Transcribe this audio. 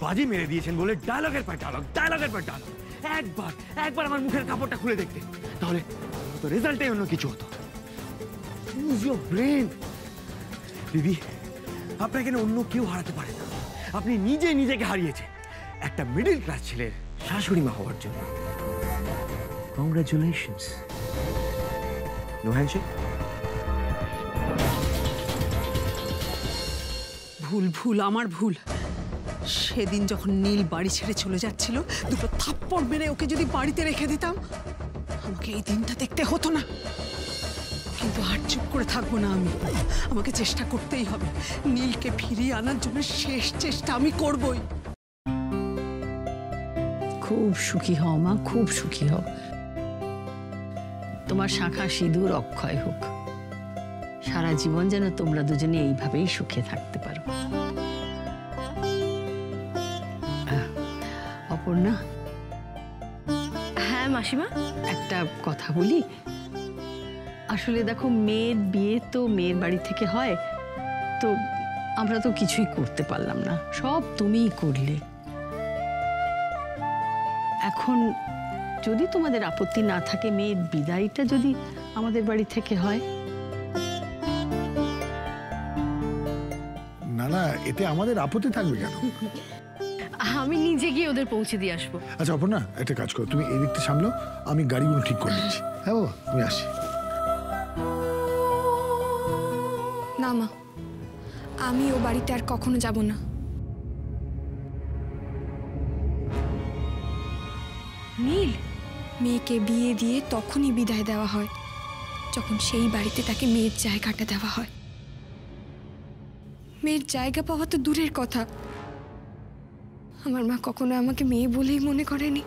বাজি মেরে দিয়েছেন বলে ডায়লগের পর ডায়লগ, ডায়লগের পর ডায়লগ। একবার একবার আমার মুখের কাপড়টা খুলে দেখতে, তাহলে তো রেজাল্টটাই অন্য কিছু হতো। Use your brain. দিদি, আপনাকে না অন্য কেউ হারাতে পারে না, আপনি নিজে নিজেকে হারিয়েছেন একটা মিডল ক্লাস ছেলের শাশুড়ি মা হওয়ার জন্য। কংগ্রাচুলেশনস। No handshake? ভুল ভুল আমার ভুল। সেদিন যখন নীল বাড়ি ছেড়ে চলে যাচ্ছিল, দুটো থাপ্পড় মেরে ওকে যদি বাড়িতে রেখে দিতাম, আমাকে এই দিনটা দেখতে হতো না। কিন্তু আর চুপ করে থাকবো না আমি, আমাকে চেষ্টা করতেই হবে। নীলকে ফিরিয়ে আনার জন্য শেষ চেষ্টা আমি করবই। খুব সুখী হও মা, খুব সুখী হও। তোমার শাঁখা সিঁদুর অক্ষয় হোক, সারা জীবন যেন তোমরা দুজনে এইভাবেই সুখে থাকতে পারো। অপর্ণা। হ্যাঁ মাসিমা। একটা কথা বলি, আসলে দেখো মেয়ের বিয়ে তো মেয়ের বাড়ি থেকে হয়, তো আমরা তো কিছুই করতে পারলাম না, সব তুমিই করলে। এখন যদি তোমাদের আপত্তি না থাকে, মেয়ের বিদায়টা যদি আমাদের বাড়ি থেকে হয়। না না, এতে আমাদের আপত্তি থাকবে কেন? আমি নিজে গিয়ে ওদের পৌঁছে দিয়ে আসবো। আচ্ছা অপর্ণা, একটা কাজ করো, তুমি এই দিকটা সামলো, আমি গাড়িগুলো ঠিক করে নিচ্ছি। হ্যাঁ বাবা, তুমি আসি। না মা, আমি ও বাড়িতে আর কখনো যাব না। নীল, মেয়েকে বিয়ে দিয়ে তখনই বিদায় দেওয়া হয় যখন সেই বাড়িতে তাকে মেয়ের জায়গাটা দেওয়া হয়। মেয়ের জায়গা পাওয়া তো দূরের কথা, আমার মা কখনো আমাকে মেয়ে বলেই মনে করেনি।